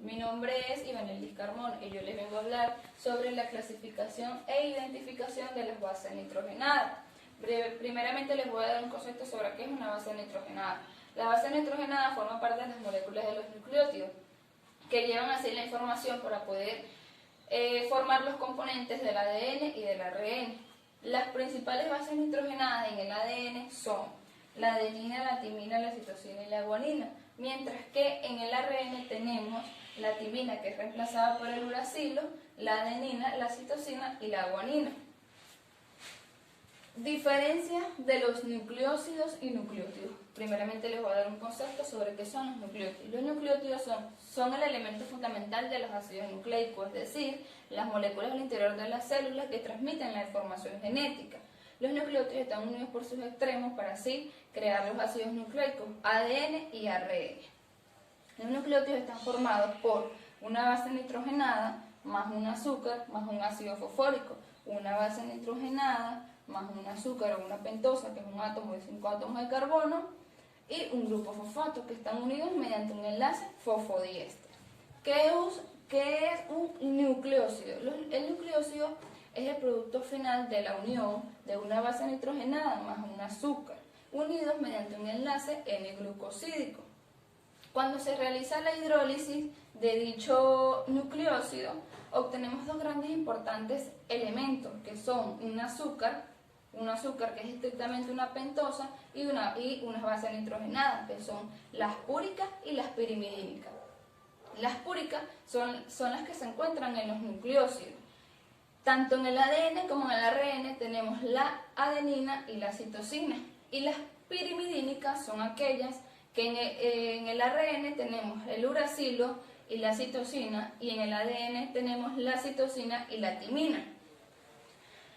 Mi nombre es Ivanelis Carmón y yo les vengo a hablar sobre la clasificación e identificación de las bases nitrogenadas. Primeramente les voy a dar un concepto sobre qué es una base nitrogenada. La base nitrogenada forma parte de las moléculas de los nucleótidos, que llevan así la información para poder formar los componentes del ADN y del ARN. Las principales bases nitrogenadas en el ADN son la adenina, la timina, la citosina y la guanina, mientras que en el ARN tenemos la timina, que es reemplazada por el uracilo, la adenina, la citosina y la guanina. Diferencia de los nucleósidos y nucleótidos. Primeramente les voy a dar un concepto sobre qué son los nucleótidos. Los nucleótidos son el elemento fundamental de los ácidos nucleicos, es decir, las moléculas al interior de las células que transmiten la información genética. Los nucleótidos están unidos por sus extremos para así crear los ácidos nucleicos, ADN y ARN. Los nucleótidos están formados por una base nitrogenada más un azúcar más un ácido fosfórico, una base nitrogenada más un azúcar o una pentosa, que es un átomo de 5 átomos de carbono, y un grupo fosfato, que están unidos mediante un enlace fosfodiéster. ¿Qué es un nucleósido? El nucleósido es el producto final de la unión de una base nitrogenada más un azúcar, unidos mediante un enlace N-glucosídico. Cuando se realiza la hidrólisis de dicho nucleósido, obtenemos dos grandes e importantes elementos, que son un azúcar que es estrictamente una pentosa, y unas bases nitrogenadas, que son las púricas y las pirimidínicas. Las púricas son las que se encuentran en los nucleósidos. Tanto en el ADN como en el ARN tenemos la adenina y la citosina, y las pirimidínicas son aquellas que en el ARN tenemos el uracilo y la citosina, y en el ADN tenemos la citosina y la timina.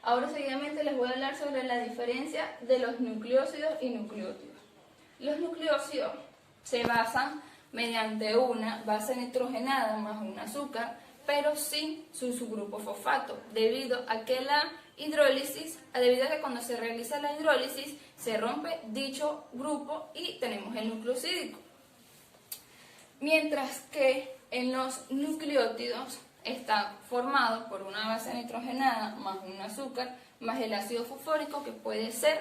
Ahora seguidamente les voy a hablar sobre la diferencia de los nucleósidos y nucleótidos. Los nucleósidos se basan mediante una base nitrogenada más un azúcar, pero sin su subgrupo fosfato, debido a que cuando se realiza la hidrólisis se rompe dicho grupo y tenemos el nucleosídico. Mientras que en los nucleótidos está formado por una base nitrogenada más un azúcar más el ácido fosfórico, que puede ser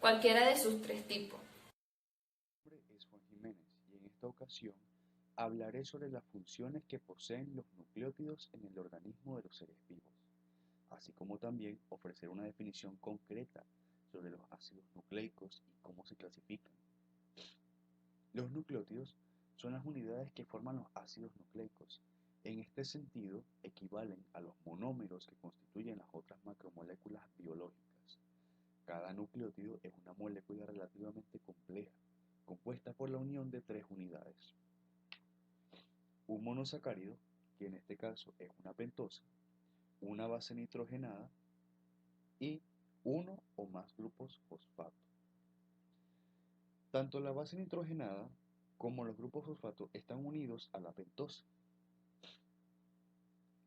cualquiera de sus tres tipos. Mi nombre es Juan Jiménez y en esta ocasión hablaré sobre las funciones que poseen los nucleótidos en el organismo de los seres vivos, así como también ofrecer una definición concreta sobre los ácidos nucleicos y cómo se clasifican. Los nucleótidos son las unidades que forman los ácidos nucleicos. En este sentido, equivalen a los monómeros que constituyen las otras macromoléculas biológicas. Cada nucleótido es una molécula relativamente compleja, compuesta por la unión de tres unidades. Un monosacárido, que en este caso es una pentosa, una base nitrogenada y uno o más grupos fosfato. Tanto la base nitrogenada como los grupos fosfato están unidos a la pentosa.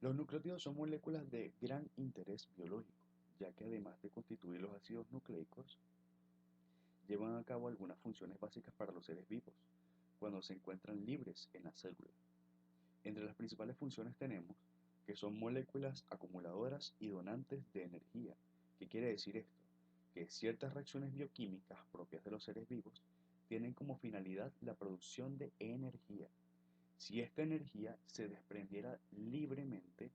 Los nucleótidos son moléculas de gran interés biológico, ya que además de constituir los ácidos nucleicos, llevan a cabo algunas funciones básicas para los seres vivos, cuando se encuentran libres en la célula. Entre las principales funciones tenemos que son moléculas acumuladoras y donantes de energía. ¿Qué quiere decir esto? Que ciertas reacciones bioquímicas propias de los seres vivos tienen como finalidad la producción de energía. Si esta energía se desprendiera libremente,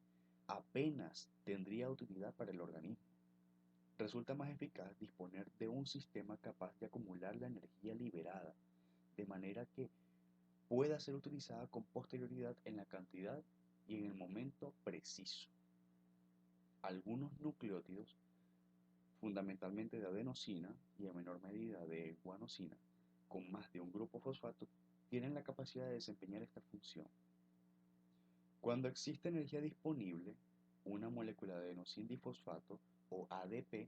apenas tendría utilidad para el organismo. Resulta más eficaz disponer de un sistema capaz de acumular la energía liberada, de manera que pueda ser utilizada con posterioridad en la cantidad y en el momento preciso. Algunos nucleótidos, fundamentalmente de adenosina y en menor medida de guanosina, con más de un grupo fosfato, tienen la capacidad de desempeñar esta función. Cuando existe energía disponible, una molécula de adenosindifosfato o ADP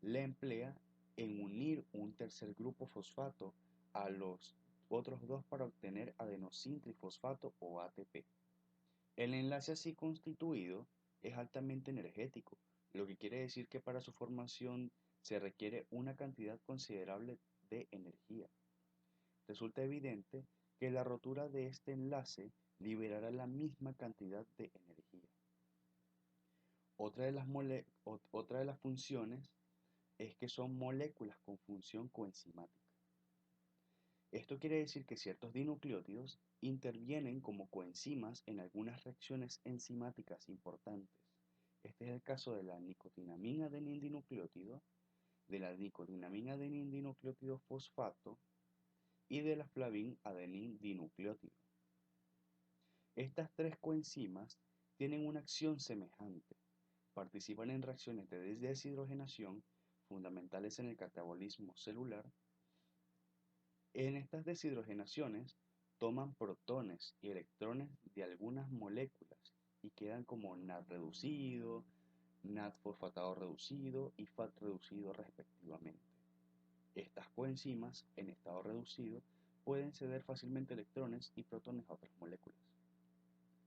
la emplea en unir un tercer grupo fosfato a los otros dos para obtener adenosintrifosfato o ATP. El enlace así constituido es altamente energético, lo que quiere decir que para su formación se requiere una cantidad considerable de energía. Resulta evidente que la rotura de este enlace liberará la misma cantidad de energía. Otra de las funciones es que son moléculas con función coenzimática. Esto quiere decir que ciertos dinucleótidos intervienen como coenzimas en algunas reacciones enzimáticas importantes. Este es el caso de la nicotinamina adenindinucleótido, de la nicotinamina adenindinucleótido fosfato y de la flavin adenindinucleótido. Estas tres coenzimas tienen una acción semejante. Participan en reacciones de deshidrogenación fundamentales en el catabolismo celular. En estas deshidrogenaciones toman protones y electrones de algunas moléculas y quedan como NAD reducido, NAD fosfatado reducido y FAT reducido respectivamente. Estas coenzimas en estado reducido pueden ceder fácilmente electrones y protones a otras moléculas.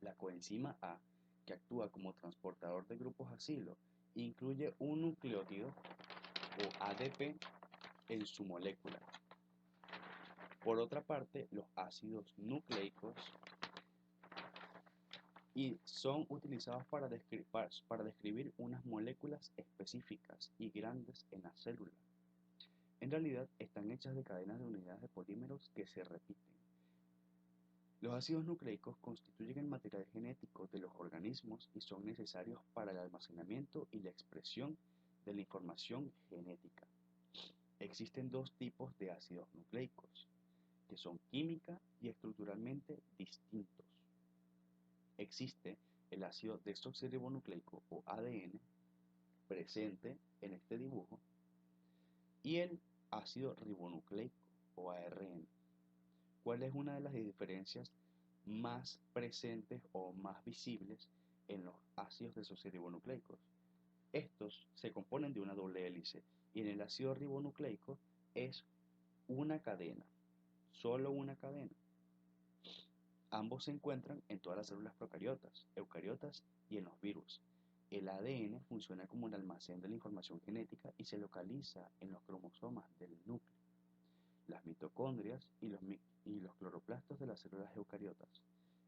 La coenzima A, que actúa como transportador de grupos acilo, incluye un nucleótido o ADP en su molécula. Por otra parte, los ácidos nucleicos son utilizados para describir unas moléculas específicas y grandes en la célula. En realidad, están hechas de cadenas de unidades de polímeros que se repiten. Los ácidos nucleicos constituyen el material genético de los organismos y son necesarios para el almacenamiento y la expresión de la información genética. Existen dos tipos de ácidos nucleicos, que son química y estructuralmente distintos. Existe el ácido desoxirribonucleico o ADN, presente en este dibujo, y el ácido ribonucleico o ARN. ¿Cuál es una de las diferencias más presentes o más visibles en los ácidos desoxirribonucleicos? Estos se componen de una doble hélice y en el ácido ribonucleico es una cadena, solo una cadena. Ambos se encuentran en todas las células procariotas, eucariotas y en los virus. El ADN funciona como un almacén de la información genética y se localiza en los cromosomas del núcleo, las mitocondrias y los cloroplastos de las células eucariotas.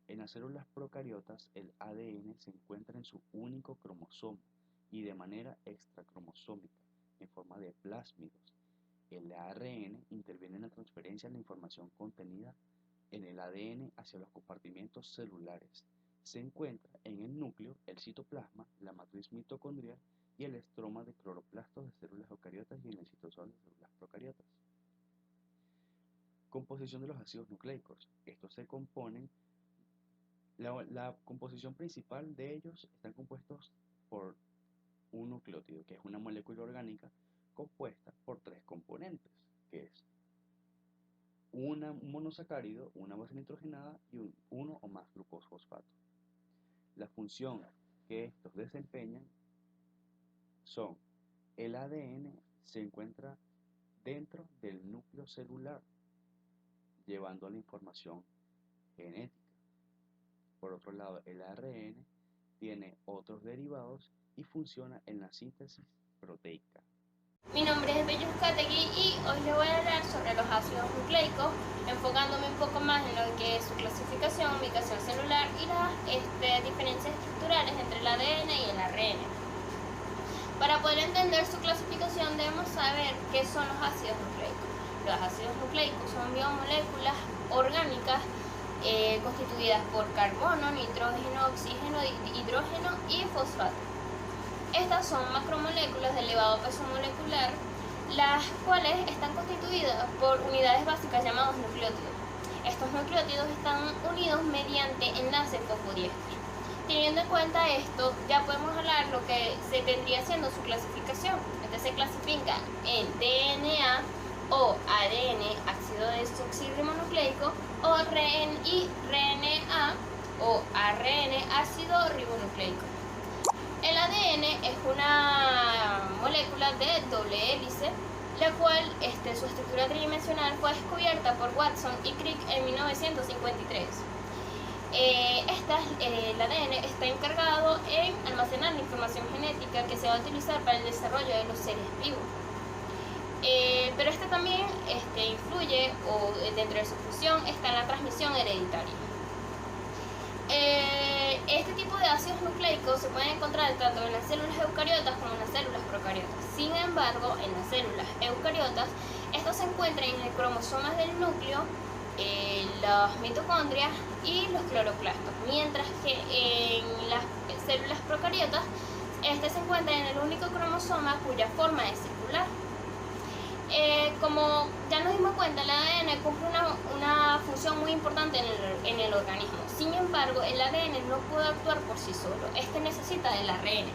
En las células procariotas, el ADN se encuentra en su único cromosoma y de manera extracromosómica, en forma de plásmidos. El ARN interviene en la transferencia de la información contenida en el ADN hacia los compartimentos celulares. Se encuentra en el núcleo, el citoplasma, la matriz mitocondrial y el estroma de cloroplastos de células eucariotas y en el citosol de células procariotas. Composición de los ácidos nucleicos. Estos se componen, la composición principal de ellos están compuestos por un nucleótido, que es una molécula orgánica compuesta por tres componentes, que es un monosacárido, una base nitrogenada y uno o más grupos fosfato. La función que estos desempeñan son: el ADN se encuentra dentro del núcleo celular, llevando la información genética. Por otro lado, el ARN tiene otros derivados y funciona en la síntesis proteica. Mi nombre es Bellus Categui y hoy les voy a hablar sobre los ácidos nucleicos, enfocándome un poco más en lo que es su clasificación, ubicación celular y las diferencias estructurales entre el ADN y el ARN. Para poder entender su clasificación debemos saber qué son los ácidos nucleicos. Los ácidos nucleicos son biomoléculas orgánicas constituidas por carbono, nitrógeno, oxígeno, hidrógeno y fosfato. Estas son macromoléculas de elevado peso molecular, las cuales están constituidas por unidades básicas llamadas nucleótidos. Estos nucleótidos están unidos mediante enlace fosfodiéster. Teniendo en cuenta esto, ya podemos hablar lo que se vendría siendo su clasificación. Se clasifica en DNA o ADN, ácido desoxirribonucleico, o RNA o ARN, ácido ribonucleico. El ADN es una molécula de doble hélice, la cual su estructura tridimensional fue descubierta por Watson y Crick en 1953. El ADN está encargado en almacenar la información genética que se va a utilizar para el desarrollo de los seres vivos. Pero también influye, o dentro de su función está en la transmisión hereditaria. Este tipo de ácidos nucleicos se pueden encontrar tanto en las células eucariotas como en las células procariotas. Sin embargo, en las células eucariotas, estos se encuentran en el cromosoma del núcleo, las mitocondrias y los cloroplastos, mientras que en las células procariotas, este se encuentra en el único cromosoma cuya forma es circular. Como ya nos dimos cuenta, el ADN cumple una función muy importante en el organismo. Sin embargo, el ADN no puede actuar por sí solo. Este necesita del ARN.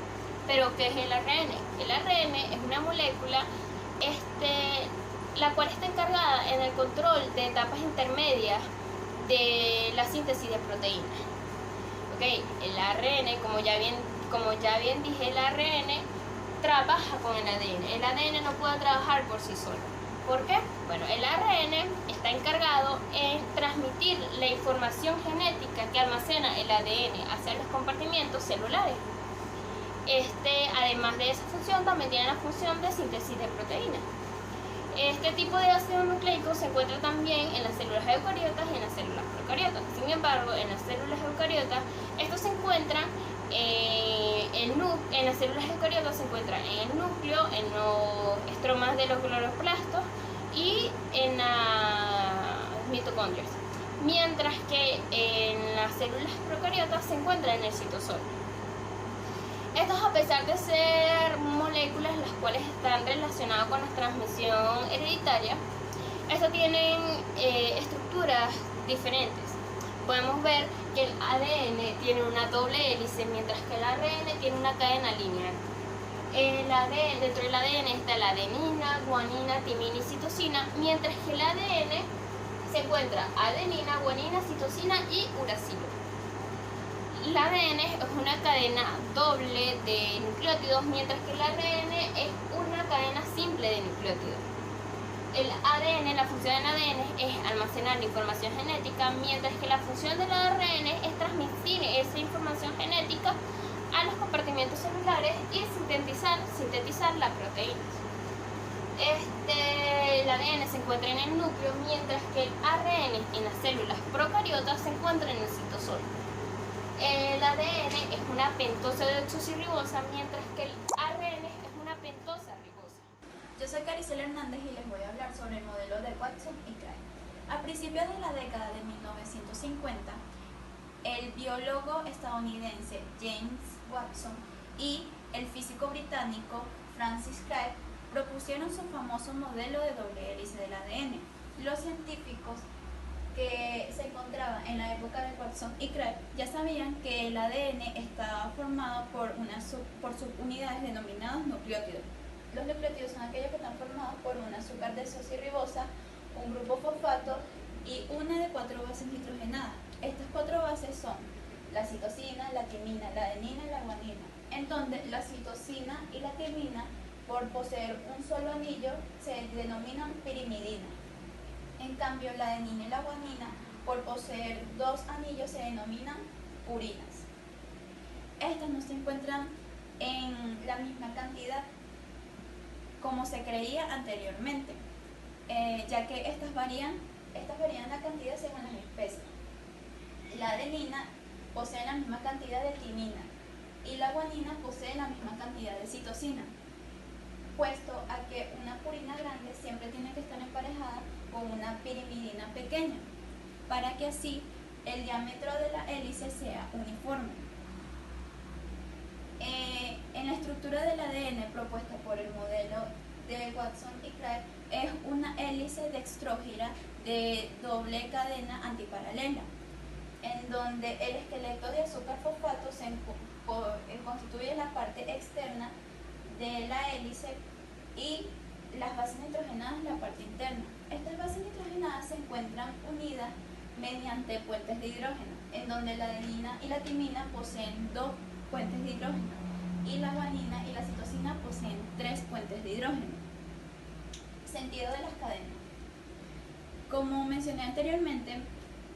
¿Pero qué es el ARN? El ARN es una molécula la cual está encargada en el control de etapas intermedias de la síntesis de proteínas. ¿Okay? El ARN, como ya bien dije, el ARN trabaja con el ADN. El ADN no puede trabajar por sí solo. ¿Por qué? Bueno, el ARN está encargado en transmitir la información genética que almacena el ADN hacia los compartimientos celulares. Además de esa función, también tiene la función de síntesis de proteínas. Este tipo de ácido nucleico se encuentra también en las células eucariotas y en las células procariotas. Sin embargo, en las células eucariotas, estos se encuentran en las células eucariotas se encuentran en el núcleo, en los estromas de los cloroplastos y en las mitocondrias, mientras que en las células procariotas se encuentran en el citosol. Estos, a pesar de ser moléculas las cuales están relacionadas con la transmisión hereditaria, estos tienen estructuras diferentes. Podemos ver que el ADN tiene una doble hélice, mientras que el ARN tiene una cadena lineal. Dentro del ADN está la adenina, guanina, timina y citosina, mientras que el ADN se encuentra adenina, guanina, citosina y uracilo. El ADN es una cadena doble de nucleótidos, mientras que el ARN es una cadena simple de nucleótidos. El ADN, la función del ADN es almacenar la información genética, mientras que la función del ARN es transmitir esa información genética a los compartimentos celulares y sintetizar las proteínas. El ADN se encuentra en el núcleo, mientras que el ARN en las células procariotas se encuentra en el citosol. El ADN es una pentosa deoxirribosa, mientras que el ARN es una pentosa ribosa. Yo soy Caricel Hernández y les voy a hablar sobre el modelo de Watson y Crick. A principios de la década de 1950, el biólogo estadounidense James Watson y el físico británico Francis Crick propusieron su famoso modelo de doble hélice del ADN. Los científicos que se encontraban en la época de Watson y Crick ya sabían que el ADN estaba formado por subunidades denominadas nucleótidos. Los nucleótidos son aquellos que están formados por un azúcar desoxirribosa, un grupo fosfato y una de 4 bases nitrogenadas. Estas 4 bases son la citosina, la timina, la adenina y la guanina, en donde la citosina y la timina, por poseer un solo anillo, se denominan pirimidina. En cambio, la adenina y la guanina, por poseer 2 anillos, se denominan purinas. Estas no se encuentran en la misma cantidad como se creía anteriormente, ya que estas varían la cantidad según las especies. La adenina posee la misma cantidad de timina y la guanina posee la misma cantidad de citosina, puesto a que una purina grande siempre tiene que estar emparejada con una pirimidina pequeña, para que así el diámetro de la hélice sea uniforme. En la estructura del ADN propuesta por el modelo de Watson y Crick es una hélice dextrógira de doble cadena antiparalela, en donde el esqueleto de azúcar fosfato constituye la parte externa de la hélice y las bases nitrogenadas la parte interna. Estas bases nitrogenadas se encuentran unidas mediante puentes de hidrógeno, en donde la adenina y la timina poseen 2 puentes de hidrógeno y la guanina y la citosina poseen 3 puentes de hidrógeno. Sentido de las cadenas. Como mencioné anteriormente,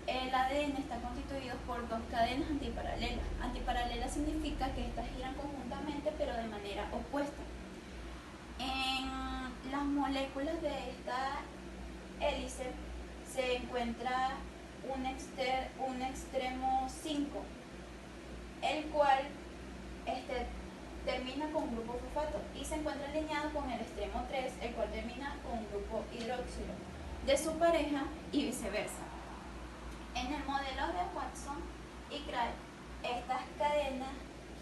el ADN está constituido por 2 cadenas antiparalelas. Antiparalelas significa que estas giran conjuntamente pero de manera opuesta. En las moléculas de esta hélice se encuentra un extremo 5, el cual termina con un grupo fosfato y se encuentra alineado con el extremo 3, el cual termina con un grupo hidroxilo de su pareja y viceversa. En el modelo de Watson y Crick, estas cadenas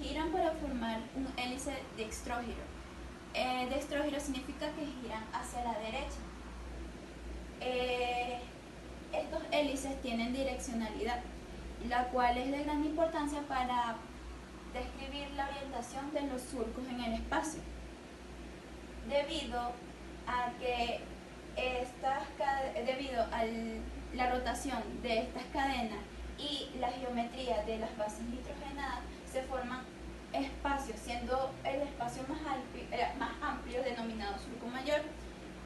giran para formar un hélice dextrógiro. Dextrógiro significa que giran hacia la derecha. Estos hélices tienen direccionalidad, la cual es de gran importancia para describir la orientación de los surcos en el espacio, debido a la rotación de estas cadenas y la geometría de las bases nitrogenadas, se forman espacios, siendo el espacio más amplio denominado surco mayor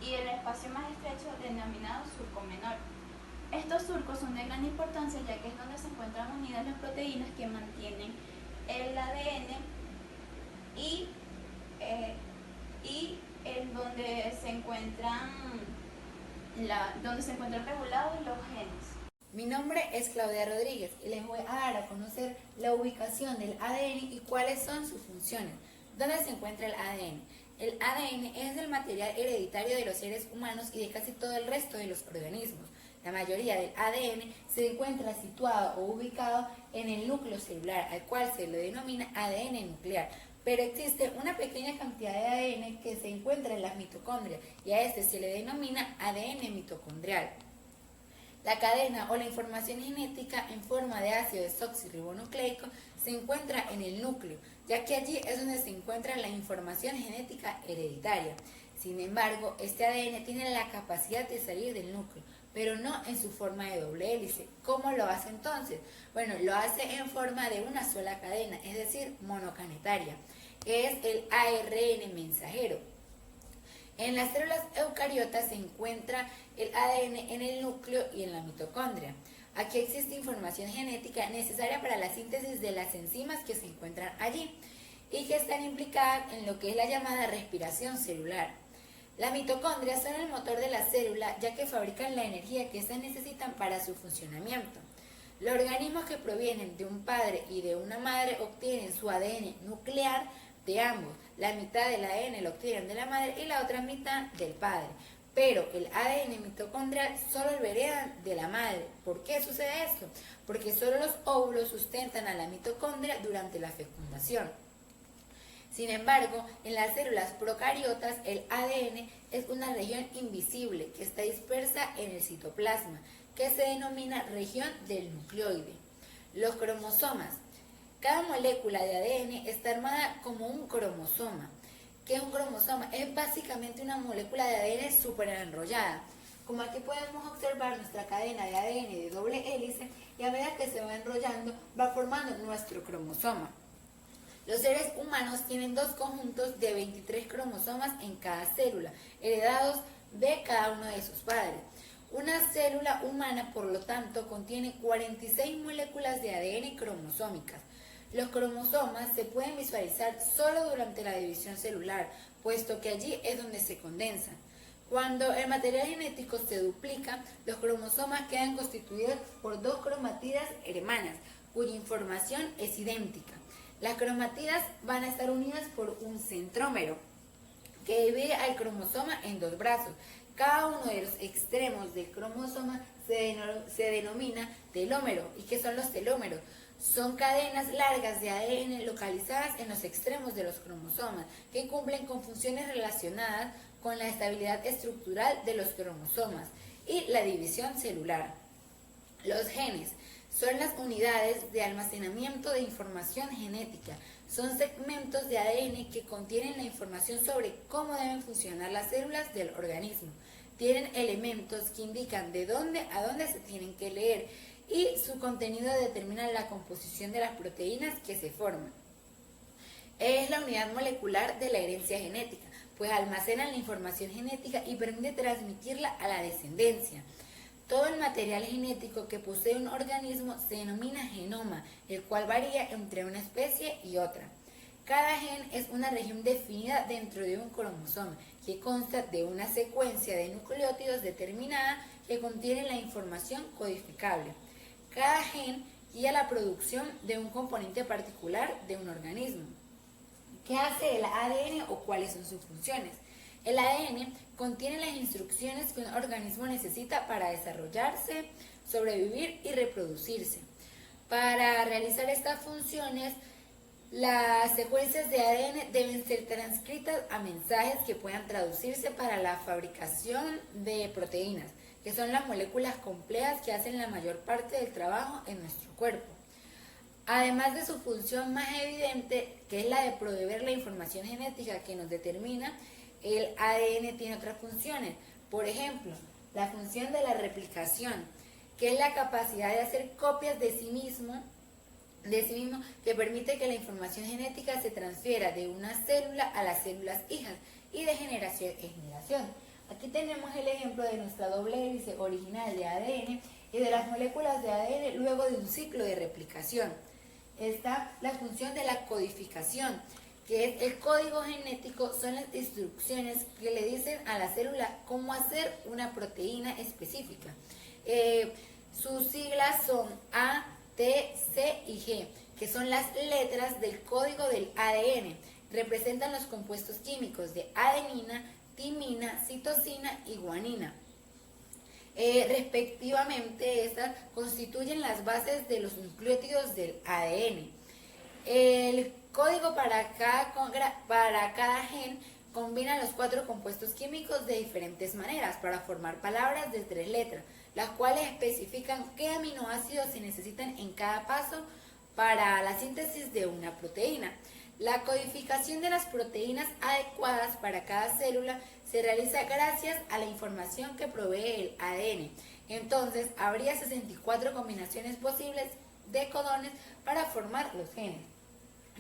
y el espacio más estrecho denominado surco menor. Estos surcos son de gran importancia, ya que es donde se encuentran unidas las proteínas que mantienen el ADN y en donde se encuentran regulados los genes. Mi nombre es Claudia Rodríguez y les voy a dar a conocer la ubicación del ADN y cuáles son sus funciones. ¿Dónde se encuentra el ADN? El ADN es el material hereditario de los seres humanos y de casi todo el resto de los organismos. La mayoría del ADN se encuentra situado o ubicado en el núcleo celular, al cual se le denomina ADN nuclear. Pero existe una pequeña cantidad de ADN que se encuentra en las mitocondrias y a este se le denomina ADN mitocondrial. La cadena o la información genética en forma de ácido desoxirribonucleico se encuentra en el núcleo, ya que allí es donde se encuentra la información genética hereditaria. Sin embargo, este ADN tiene la capacidad de salir del núcleo, pero no en su forma de doble hélice. ¿Cómo lo hace entonces? Bueno, lo hace en forma de una sola cadena, es decir, monocanetaria, que es el ARN mensajero. En las células eucariotas se encuentra el ADN en el núcleo y en la mitocondria. Aquí existe información genética necesaria para la síntesis de las enzimas que se encuentran allí y que están implicadas en lo que es la llamada respiración celular. Las mitocondrias son el motor de la célula, ya que fabrican la energía que éstas necesitan para su funcionamiento. Los organismos que provienen de un padre y de una madre obtienen su ADN nuclear de ambos. La mitad del ADN lo obtienen de la madre y la otra mitad del padre. Pero el ADN mitocondrial solo lo heredan de la madre. ¿Por qué sucede esto? Porque solo los óvulos sustentan a la mitocondria durante la fecundación. Sin embargo, en las células procariotas el ADN es una región invisible que está dispersa en el citoplasma, que se denomina región del nucleoide. Los cromosomas. Cada molécula de ADN está armada como un cromosoma. ¿Qué es un cromosoma? Es básicamente una molécula de ADN súper enrollada. Como aquí podemos observar nuestra cadena de ADN de doble hélice y a medida que se va enrollando va formando nuestro cromosoma. Los seres humanos tienen dos conjuntos de 23 cromosomas en cada célula, heredados de cada uno de sus padres. Una célula humana, por lo tanto, contiene 46 moléculas de ADN cromosómicas. Los cromosomas se pueden visualizar solo durante la división celular, puesto que allí es donde se condensan. Cuando el material genético se duplica, los cromosomas quedan constituidos por dos cromatidas hermanas, cuya información es idéntica. Las cromatidas van a estar unidas por un centrómero, que divide al cromosoma en dos brazos. Cada uno de los extremos del cromosoma se denomina telómero. ¿Y qué son los telómeros? Son cadenas largas de ADN localizadas en los extremos de los cromosomas, que cumplen con funciones relacionadas con la estabilidad estructural de los cromosomas y la división celular. Los genes son las unidades de almacenamiento de información genética. Son segmentos de ADN que contienen la información sobre cómo deben funcionar las células del organismo. Tienen elementos que indican de dónde a dónde se tienen que leer y su contenido determina la composición de las proteínas que se forman. Es la unidad molecular de la herencia genética, pues almacenan la información genética y permite transmitirla a la descendencia. Todo el material genético que posee un organismo se denomina genoma, el cual varía entre una especie y otra. Cada gen es una región definida dentro de un cromosoma, que consta de una secuencia de nucleótidos determinada que contienen la información codificable. Cada gen guía la producción de un componente particular de un organismo. ¿Qué hace el ADN o cuáles son sus funciones? El ADN contiene las instrucciones que un organismo necesita para desarrollarse, sobrevivir y reproducirse. Para realizar estas funciones, las secuencias de ADN deben ser transcritas a mensajes que puedan traducirse para la fabricación de proteínas, que son las moléculas complejas que hacen la mayor parte del trabajo en nuestro cuerpo. Además de su función más evidente, que es la de proveer la información genética que nos determina, el ADN tiene otras funciones. Por ejemplo, la función de la replicación, que es la capacidad de hacer copias de sí mismo, que permite que la información genética se transfiera de una célula a las células hijas y de generación en generación. Aquí tenemos el ejemplo de nuestra doble hélice original de ADN y de las moléculas de ADN luego de un ciclo de replicación. Está la función de la codificación, que es el código genético, son las instrucciones que le dicen a la célula cómo hacer una proteína específica. Sus siglas son A, T, C y G, que son las letras del código del ADN. Representan los compuestos químicos de adenina, timina, citosina y guanina. Respectivamente, estas constituyen las bases de los nucleótidos del ADN. El código para cada gen combina los 4 compuestos químicos de diferentes maneras para formar palabras de 3 letras, las cuales especifican qué aminoácidos se necesitan en cada paso para la síntesis de una proteína. La codificación de las proteínas adecuadas para cada célula se realiza gracias a la información que provee el ADN. Entonces, habría 64 combinaciones posibles de codones para formar los genes.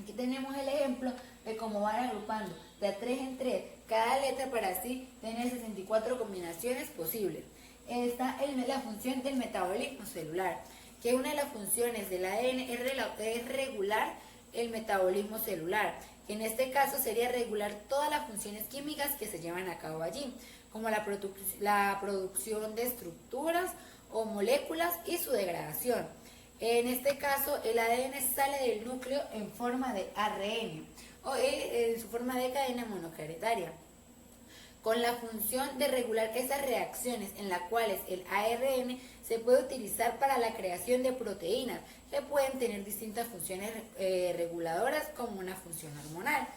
Aquí tenemos el ejemplo de cómo van agrupando de 3 en 3 cada letra para así tener 64 combinaciones posibles. Está la función del metabolismo celular, que una de las funciones del ADN es regular el metabolismo celular. En este caso sería regular todas las funciones químicas que se llevan a cabo allí, como la producción de estructuras o moléculas y su degradación. En este caso, el ADN sale del núcleo en forma de ARN o en su forma de cadena monocaretaria, con la función de regular esas reacciones en las cuales el ARN se puede utilizar para la creación de proteínas que pueden tener distintas funciones reguladoras como una función hormonal.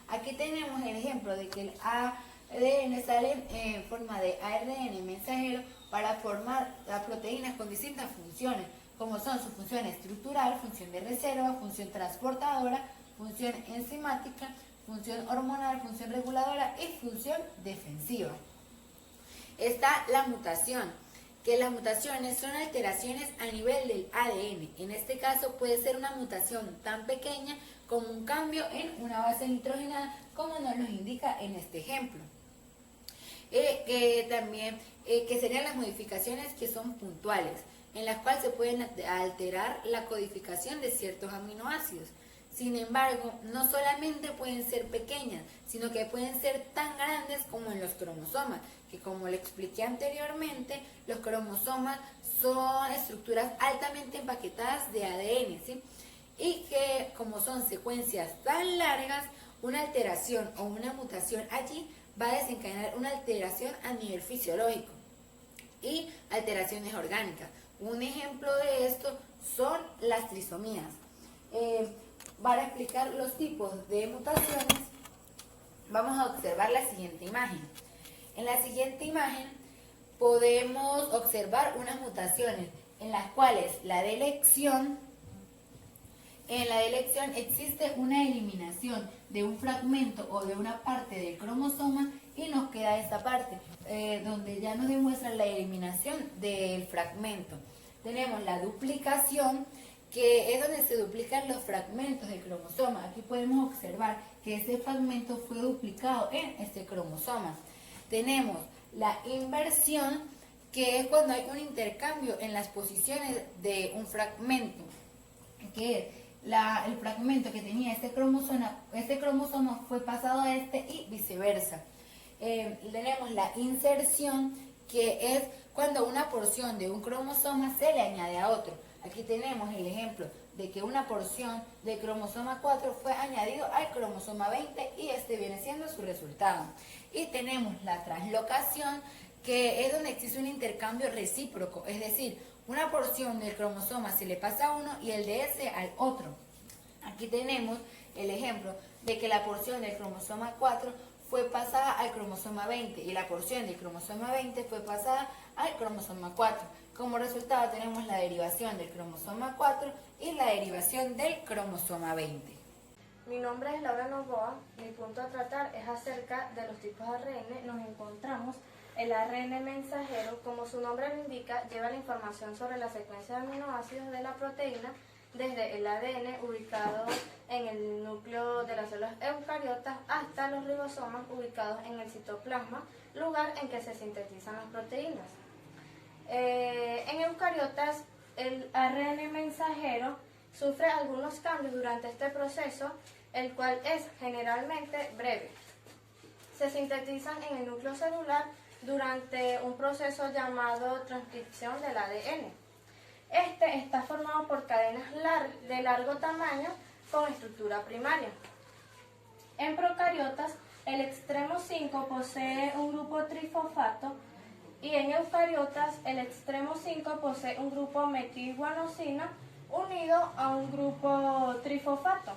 Aquí tenemos el ejemplo de que el ADN sale en forma de ARN mensajero para formar las proteínas con distintas funciones, como son su función estructural, función de reserva, función transportadora, función enzimática, función hormonal, función reguladora y función defensiva. Está la mutación, que las mutaciones son alteraciones a nivel del ADN. En este caso puede ser una mutación tan pequeña como un cambio en una base nitrogenada, como nos lo indica en este ejemplo. Que serían las modificaciones que son puntuales, en las cuales se pueden alterar la codificación de ciertos aminoácidos. Sin embargo, no solamente pueden ser pequeñas, sino que pueden ser tan grandes como en los cromosomas, que como le expliqué anteriormente, los cromosomas son estructuras altamente empaquetadas de ADN, ¿sí? Y que como son secuencias tan largas, una alteración o una mutación allí va a desencadenar una alteración a nivel fisiológico y alteraciones orgánicas. Un ejemplo de esto son las trisomías. Para explicar los tipos de mutaciones, vamos a observar la siguiente imagen. En la siguiente imagen podemos observar unas mutaciones en las cuales en la delección existe una eliminación de un fragmento o de una parte del cromosoma y nos queda esta parte donde ya nos demuestra la eliminación del fragmento. Tenemos la duplicación, que es donde se duplican los fragmentos del cromosoma. Aquí podemos observar que este fragmento fue duplicado en este cromosoma. Tenemos la inversión, que es cuando hay un intercambio en las posiciones de un fragmento, que el fragmento que tenía este cromosoma fue pasado a este y viceversa. Tenemos la inserción, que es cuando una porción de un cromosoma se le añade a otro. Aquí tenemos el ejemplo de que una porción del cromosoma 4 fue añadido al cromosoma 20 y este viene siendo su resultado. Y tenemos la translocación, que es donde existe un intercambio recíproco, es decir, una porción del cromosoma se le pasa a uno y el de ese al otro. Aquí tenemos el ejemplo de que la porción del cromosoma 4 fue pasada al cromosoma 20 y la porción del cromosoma 20 fue pasada al cromosoma 4. Como resultado tenemos la derivación del cromosoma 4 y la derivación del cromosoma 20. Mi nombre es Laura Novoa. Mi punto a tratar es acerca de los tipos de ARN. Nos encontramos el ARN mensajero, como su nombre lo indica, lleva la información sobre la secuencia de aminoácidos de la proteína desde el ADN ubicado en el núcleo de las células eucariotas hasta los ribosomas ubicados en el citoplasma, lugar en que se sintetizan las proteínas. En eucariotas, el ARN mensajero sufre algunos cambios durante este proceso, el cual es generalmente breve. Se sintetizan en el núcleo celular durante un proceso llamado transcripción del ADN. Este está formado por cadenas de largo tamaño con estructura primaria. En procariotas, el extremo 5 posee un grupo trifosfato y en eucariotas, el extremo 5 posee un grupo metilguanosina unido a un grupo trifosfato.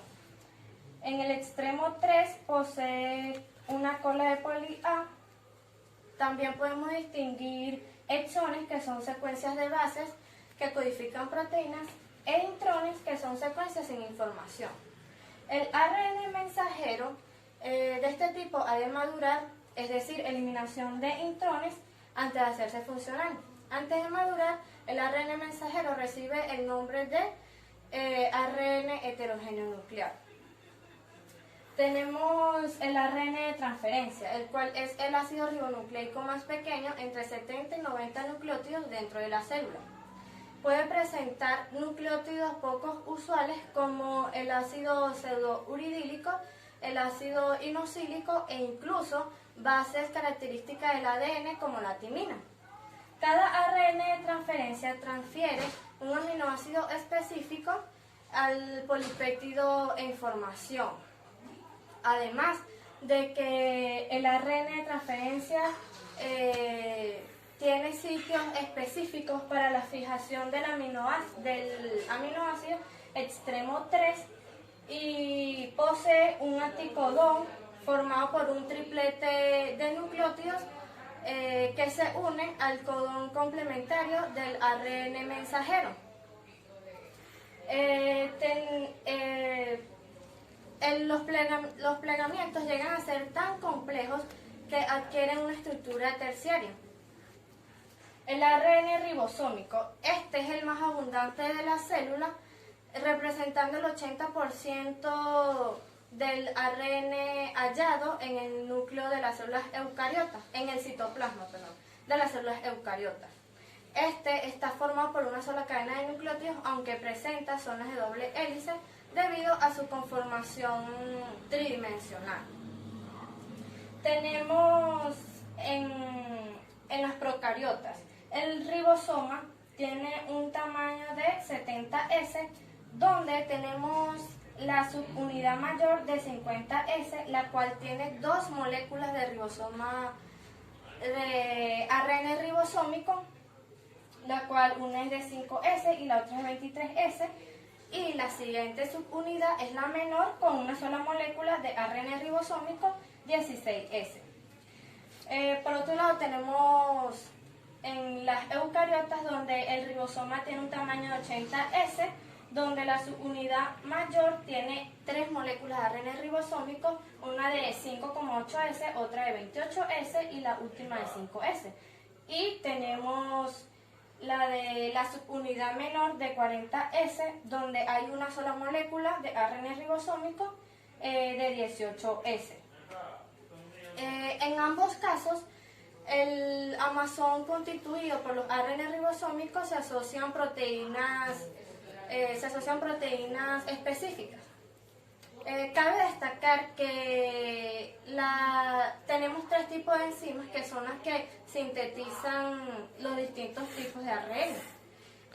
En el extremo 3 posee una cola de poli A. También podemos distinguir exones, que son secuencias de bases que codifican proteínas, e intrones, que son secuencias sin información. El ARN mensajero de este tipo ha de madurar, es decir, eliminación de intrones antes de hacerse funcional. Antes de madurar, el ARN mensajero recibe el nombre de ARN heterogéneo nuclear. Tenemos el ARN de transferencia, el cual es el ácido ribonucleico más pequeño, entre 70 y 90 nucleótidos dentro de la célula. Puede presentar nucleótidos pocos usuales como el ácido pseudouridílico, el ácido inosílico e incluso bases características del ADN como la timina. Cada ARN de transferencia transfiere un aminoácido específico al polipéptido en formación. Además de que el ARN de transferencia tiene sitios específicos para la fijación del aminoácido extremo 3 y posee un anticodón formado por un triplete de nucleótidos que se unen al codón complementario del ARN mensajero. Los plegamientos llegan a ser tan complejos que adquieren una estructura terciaria. El ARN ribosómico, este es el más abundante de la célula, representando el 80% del ARN hallado en el núcleo de las células eucariotas, en el citoplasma, perdón, de las células eucariotas. Este está formado por una sola cadena de nucleótidos, aunque presenta zonas de doble hélice debido a su conformación tridimensional. Tenemos en las procariotas, el ribosoma tiene un tamaño de 70S, donde tenemos la subunidad mayor de 50S, la cual tiene dos moléculas de ribosoma de ARN ribosómico, la cual una es de 5S y la otra es de 23S, y la siguiente subunidad es la menor con una sola molécula de ARN ribosómico 16S. Por otro lado tenemos en las eucariotas, donde el ribosoma tiene un tamaño de 80S, donde la subunidad mayor tiene tres moléculas de ARN ribosómico, una de 5,8S, otra de 28S y la última de 5S. Y tenemos la subunidad menor de 40S, donde hay una sola molécula de ARN ribosómico de 18S. En ambos casos, el amazón constituido por los ARN ribosómicos se asocian proteínas específicas. Cabe destacar que tenemos 3 tipos de enzimas que son las que sintetizan los distintos tipos de ARN.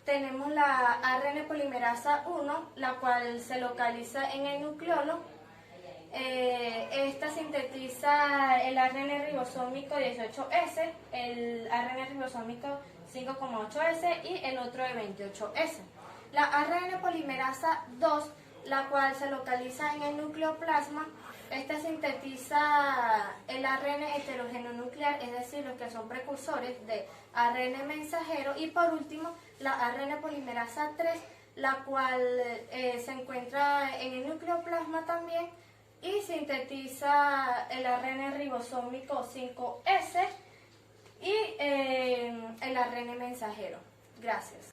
Tenemos la ARN polimerasa 1, la cual se localiza en el nucleolo. Esta sintetiza el ARN ribosómico 18S, el ARN ribosómico 5,8S y el otro de 28S. La ARN polimerasa 2, la cual se localiza en el nucleoplasma, esta sintetiza el ARN heterogéneo nuclear, es decir, los que son precursores de ARN mensajero. Y por último, la ARN polimerasa 3, la cual se encuentra en el nucleoplasma también y sintetiza el ARN ribosómico 5S y el ARN mensajero. Gracias.